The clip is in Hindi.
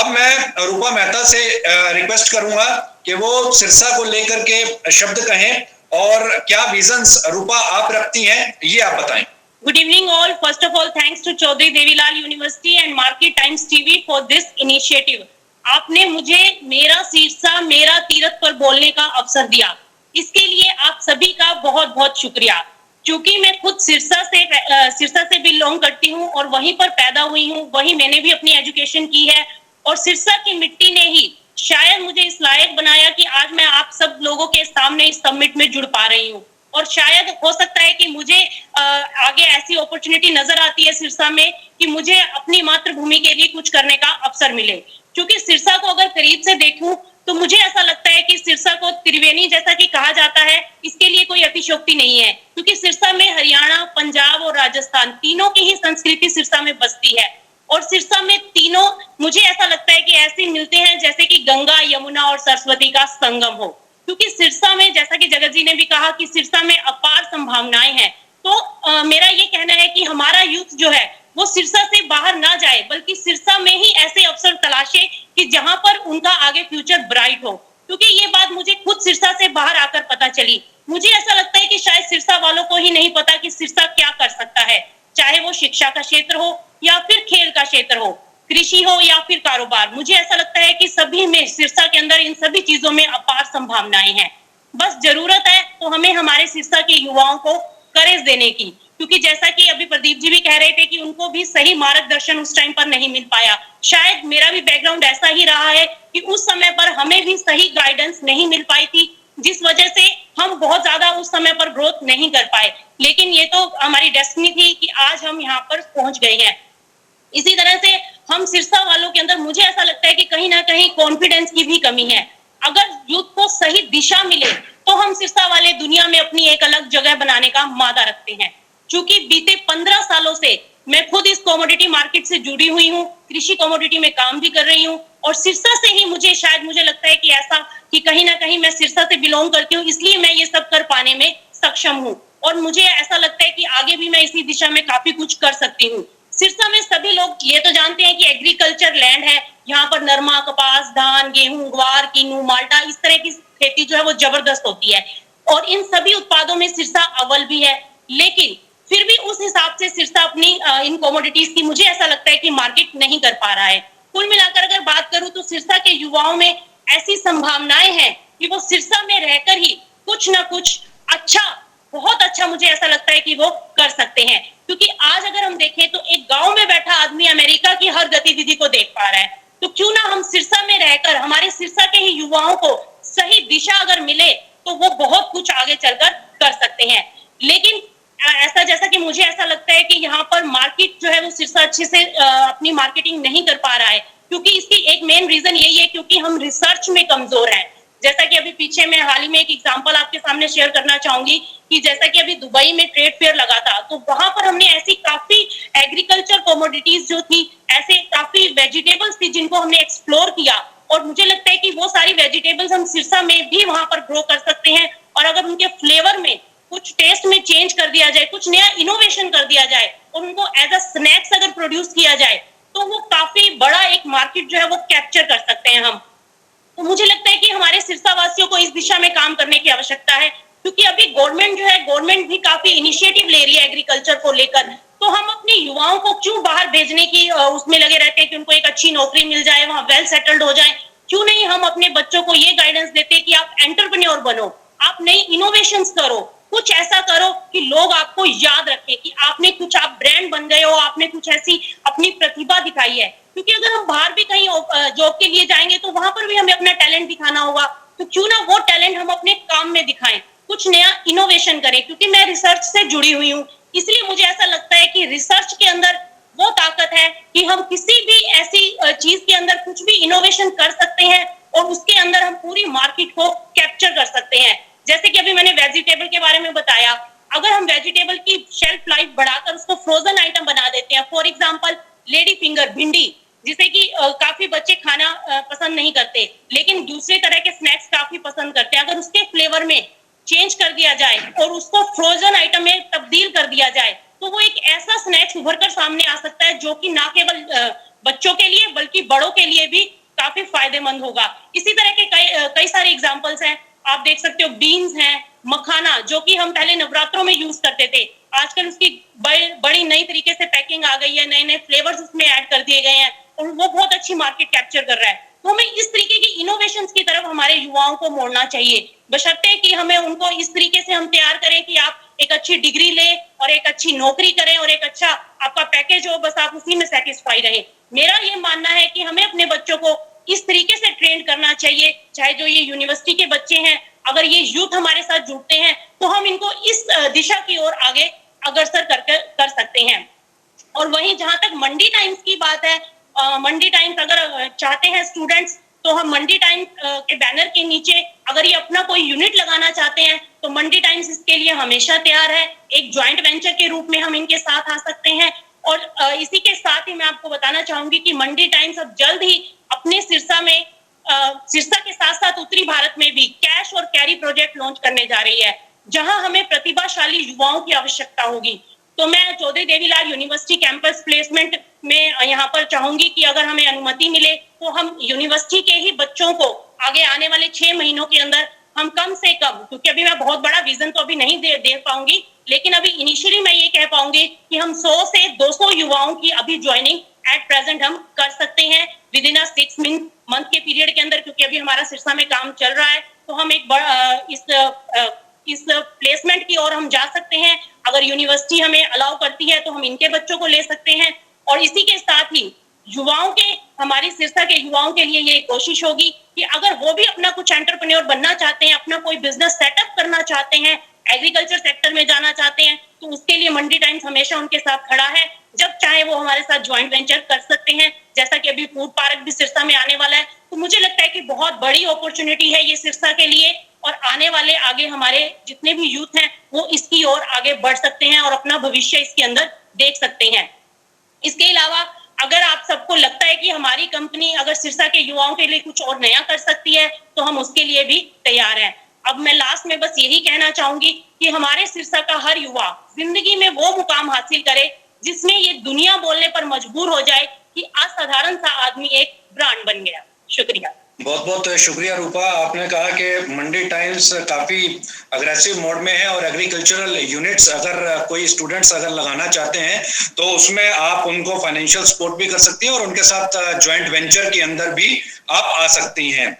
अब मैं रूपा मेहता से रिक्वेस्ट करूंगा कि वो सिरसा को लेकर के शब्द कहें और क्या विजन्स रूपा आप रखती हैं, ये आप बताएं। Good evening all. First of all, thanks to Chaudhary Devilal University and Market Times TV for this initiative. आपने मुझे मेरा सिरसा मेरा तीरथ पर बोलने का अवसर दिया, इसके लिए आप सभी का बहुत बहुत शुक्रिया। क्योंकि मैं खुद सिरसा से बिलोंग करती हूँ और वहीं पर पैदा हुई हूँ, वहीं मैंने भी अपनी एजुकेशन की है और सिरसा की मिट्टी ने ही शायद मुझे इस लायक बनाया कि आज मैं आप सब लोगों के सामने इस समिट में जुड़ पा रही हूँ। और शायद हो सकता है कि मुझे आगे ऐसी अपॉर्चुनिटी नजर आती है सिरसा में कि मुझे अपनी मातृभूमि के लिए कुछ करने का अवसर मिले। क्योंकि सिरसा को अगर करीब से देखूं तो मुझे ऐसा लगता है कि सिरसा को त्रिवेणी जैसा कि कहा जाता है, इसके लिए कोई अतिशयोक्ति नहीं है। क्योंकि सिरसा में हरियाणा, पंजाब और राजस्थान तीनों की ही संस्कृति सिरसा में बसती है और सिरसा में तीनों मुझे ऐसा लगता है कि ऐसे मिलते हैं जैसे कि गंगा, यमुना और सरस्वती का संगम हो। क्योंकि सिरसा में, जैसा कि जगत जी ने भी कहा कि सिरसा में अपार संभावनाएं हैं, तो मेरा ये कहना है कि हमारा यूथ जो है वो सिरसा से बाहर ना जाए, बल्कि सिरसा में ही ऐसे अवसर तलाशे कि जहां पर उनका आगे फ्यूचर ब्राइट हो। क्योंकि ये बात मुझे खुद सिरसा से बाहर आकर पता चली। मुझे ऐसा लगता है कि शायद सिरसा वालों को ही नहीं पता कि सिरसा क्या कर सकता है, चाहे वो शिक्षा का क्षेत्र हो या फिर खेल का क्षेत्र हो, कृषि हो या फिर कारोबार। मुझे ऐसा लगता है कि सभी में, सिरसा के अंदर इन सभी चीजों में अपार संभावनाएं हैं। बस जरूरत है तो हमें हमारे सिरसा के युवाओं को करेज देने की। क्योंकि जैसा कि अभी प्रदीप जी भी कह रहे थे कि उनको भी सही मार्गदर्शन उस टाइम पर नहीं मिल पाया। शायद मेरा भी बैकग्राउंड ऐसा ही रहा है कि उस समय पर हमें भी सही गाइडेंस नहीं मिल पाई थी, जिस वजह से हम बहुत ज्यादा उस समय पर ग्रोथ नहीं कर पाए। लेकिन ये तो हमारी डेस्टिनी थी कि आज हम यहाँ पर पहुंच गए हैं। इसी तरह से हम सिरसा वालों के अंदर मुझे ऐसा लगता है कि कहीं ना कहीं कॉन्फिडेंस की भी कमी है। अगर यूथ को सही दिशा मिले तो हम सिरसा वाले दुनिया में अपनी एक अलग जगह बनाने का मादा रखते हैं। क्योंकि बीते 15 सालों से मैं खुद इस कमोडिटी मार्केट से जुड़ी हुई हूँ, कृषि कमोडिटी में काम भी कर रही हूँ और सिरसा से ही मुझे लगता है कि ऐसा कि कहीं ना कहीं मैं सिरसा से बिलोंग करती हूँ, इसलिए मैं ये सब कर पाने में सक्षम हूँ। और मुझे ऐसा लगता है कि आगे भी मैं इसी दिशा में काफी कुछ कर सकती हूँ। सिरसा में सभी लोग ये तो जानते हैं कि एग्रीकल्चर लैंड है, यहाँ पर नरमा, कपास, धान, गेहूं, ग्वार, कीनू, माल्टा, इस तरह की खेती जो है वो जबरदस्त होती है और इन सभी उत्पादों में सिरसा अव्वल भी है। लेकिन फिर भी उस हिसाब से सिरसा अपनी इन कमोडिटीज की मुझे ऐसा लगता है कि मार्केट नहीं कर पा रहा है। कुल मिलाकर अगर बात करूं तो सिरसा के युवाओं में ऐसी संभावनाएं हैं कि वो सिरसा में रहकर ही कुछ ना कुछ अच्छा, बहुत अच्छा मुझे ऐसा लगता है कि वो कर सकते हैं। क्योंकि आज अगर हम देखें तो एक गांव में बैठा आदमी अमेरिका की हर गतिविधि को देख पा रहा है, तो क्यों ना हम सिरसा में रहकर हमारे सिरसा के ही युवाओं को सही दिशा अगर मिले तो वो बहुत कुछ आगे चलकर कर सकते हैं। लेकिन ऐसा, जैसा कि मुझे ऐसा लगता है कि यहाँ पर मार्केट जो है वो सिरसा अच्छे से अपनी मार्केटिंग नहीं कर पा रहा है। क्योंकि इसकी एक मेन रीजन यही है क्योंकि हम रिसर्च में कमजोर हैं। जैसा कि अभी पीछे मैं हाल ही में एक एग्जांपल आपके सामने शेयर करना चाहूंगी कि जैसा कि अभी दुबई में ट्रेड फेयर लगा था, तो वहां पर हमने ऐसी काफी एग्रीकल्चर कमोडिटीज जो थी, ऐसे काफी वेजिटेबल्स थी जिनको हमने एक्सप्लोर किया और मुझे लगता है कि वो सारी वेजिटेबल्स हम सिरसा में भी वहां पर ग्रो कर सकते हैं। और अगर उनके फ्लेवर में कुछ टेस्ट में चेंज कर दिया जाए, कुछ नया इनोवेशन कर दिया जाए और उनको एज अ स्नैक्स अगर प्रोड्यूस किया जाए तो वो काफी बड़ा एक मार्केट जो है वो कैप्चर कर सकते हैं हम। तो मुझे लगता है कि हमारे सिरसा वासियों को इस दिशा में काम करने की आवश्यकता है। क्योंकि अभी गवर्नमेंट भी काफी इनिशिएटिव ले रही है एग्रीकल्चर को लेकर। तो हम अपने युवाओं को क्यों बाहर भेजने की उसमें लगे रहते हैं कि उनको एक अच्छी नौकरी मिल जाए, वहां वेल सेटल्ड हो जाए। क्यों नहीं हम अपने बच्चों को ये गाइडेंस देते हैं कि आप एंटरप्रेन्योर बनो, आप नई इनोवेशंस करो, कुछ ऐसा करो कि लोग आपको याद रखें कि आप ब्रांड बन गए हो, आपने कुछ ऐसी अपनी प्रतिभा दिखाई है। क्योंकि अगर हम बाहर भी कहीं जॉब के लिए जाएंगे तो वहां पर भी हमें अपना टैलेंट दिखाना होगा, तो क्यों ना वो टैलेंट हम अपने काम में दिखाएं, कुछ नया इनोवेशन करें। क्योंकि मैं रिसर्च से जुड़ी हुई हूँ, इसलिए मुझे ऐसा लगता है कि रिसर्च के अंदर वो ताकत है कि हम किसी भी ऐसी चीज के अंदर कुछ भी इनोवेशन कर सकते हैं और उसके अंदर हम पूरी मार्केट को कैप्चर कर सकते हैं। जैसे कि अभी मैंने वेजिटेबल के बारे में बताया, अगर हम वेजिटेबल की शेल्फ लाइफ बढ़ाकर उसको फ्रोजन आइटम बना देते हैं, फॉर एग्जांपल लेडी फिंगर, भिंडी, जिसे कि काफी बच्चे खाना पसंद नहीं करते लेकिन दूसरे तरह के स्नैक्स काफी पसंद करते हैं, अगर उसके फ्लेवर में चेंज कर दिया जाए और उसको फ्रोजन आइटम में तब्दील कर दिया जाए तो वो एक ऐसा स्नैक्स उभर कर सामने आ सकता है जो कि ना केवल बच्चों के लिए बल्कि बड़ों के लिए भी काफी फायदेमंद होगा। इसी तरह के कई सारे एग्जांपल्स हैं। आप देख सकते हो बीन्स हैं, मखाना जो कि हम पहले नवरात्रों में यूज करते थे, आजकल उसकी बड़ी नई तरीके से पैकिंग आ गई है, नए नए फ्लेवर्स उसमें ऐड कर दिए गए हैं और वो बहुत अच्छी मार्केट कैप्चर कर रहा है। तो हमें इस तरीके की इनोवेशंस की तरफ हमारे युवाओं को मोड़ना चाहिए, बशर्ते कि हमें उनको इस तरीके से हम तैयार करें कि आप एक अच्छी डिग्री ले और एक अच्छी नौकरी करें और एक अच्छा आपका पैकेज हो, बस आप उसी में सेटिस्फाई रहे। मेरा ये मानना है कि हमें अपने बच्चों को इस तरीके से ट्रेन करना चाहिए, चाहे जो ये यूनिवर्सिटी के बच्चे हैं, अगर ये यूथ हमारे साथ जुड़ते हैं तो हम इनको इस दिशा की ओर आगे अग्रसर कर सकते हैं। और वहीं जहां तक मंडी टाइम्स की बात है, मंडी टाइम्स अगर चाहते हैं स्टूडेंट्स तो हम मंडी टाइम्स के बैनर के नीचे अगर ये अपना कोई यूनिट लगाना चाहते हैं तो मंडी टाइम्स इसके लिए हमेशा तैयार है। एक ज्वाइंट वेंचर के रूप में हम इनके साथ आ सकते हैं। और इसी के साथ ही मैं आपको बताना चाहूंगी कि मंडी टाइम्स अब जल्द ही अपने सिरसा के साथ साथ उत्तरी भारत में भी कैश और कैरी प्रोजेक्ट लॉन्च करने जा रही है, जहां हमें प्रतिभाशाली युवाओं की आवश्यकता होगी। तो मैं Chaudhary Devilal university campus placement में यहाँ पर चाहूंगी कि अगर हमें अनुमति मिले तो हम यूनिवर्सिटी के ही बच्चों को आगे आने वाले 6 महीनों के अंदर हम कम से कम, क्योंकि अभी मैं बहुत बड़ा विजन तो अभी नहीं दे पाऊंगी, लेकिन अभी इनिशियली मैं ये कह पाऊंगी कि हम 100 से 200 युवाओं की अभी ज्वाइनिंग एट प्रेजेंट हम कर सकते हैं विद इन 6 मंथ के पीरियड के अंदर, क्योंकि अभी हमारा सिरसा में काम चल रहा है। तो हम एक इस प्लेसमेंट की ओर हम जा सकते हैं। अगर यूनिवर्सिटी हमें अलाउ करती है तो हम इनके बच्चों को ले सकते हैं। और इसी के साथ ही युवाओं के, हमारी सिरसा के युवाओं के लिए ये कोशिश होगी कि अगर वो भी अपना कुछ एंटरप्रेन्योर बनना चाहते हैं, अपना कोई बिजनेस सेटअप करना चाहते हैं, एग्रीकल्चर सेक्टर में जाना चाहते हैं, तो उसके लिए मंडी टाइम्स हमेशा उनके साथ खड़ा है। जब चाहे वो हमारे साथ ज्वाइंट वेंचर कर सकते हैं, जैसा कि अभी फूड पार्क भी सिरसा में आने वाला है। तो मुझे लगता है कि बहुत बड़ी अपॉर्चुनिटी है ये सिरसा के लिए, और आने वाले आगे हमारे जितने भी यूथ हैं वो इसकी ओर आगे बढ़ सकते हैं और अपना भविष्य इसके अंदर देख सकते हैं। इसके अलावा अगर आप सबको लगता है कि हमारी कंपनी अगर सिरसा के युवाओं के लिए कुछ और नया कर सकती है तो हम उसके लिए भी तैयार हैं। अब मैं लास्ट में बस यही कहना चाहूंगी कि हमारे सिरसा का हर युवा जिंदगी में वो मुकाम हासिल करे जिसमें ये दुनिया बोलने पर मजबूर हो जाए कि असाधारण सा आदमी एक ब्रांड बन गया। शुक्रिया। बहुत बहुत शुक्रिया रूपा। आपने कहा कि मंडी टाइम्स काफी अग्रेसिव मोड में है और एग्रीकल्चरल यूनिट्स अगर कोई स्टूडेंट्स अगर लगाना चाहते हैं तो उसमें आप उनको फाइनेंशियल सपोर्ट भी कर सकती हैं और उनके साथ ज्वाइंट वेंचर के अंदर भी आप आ सकती हैं।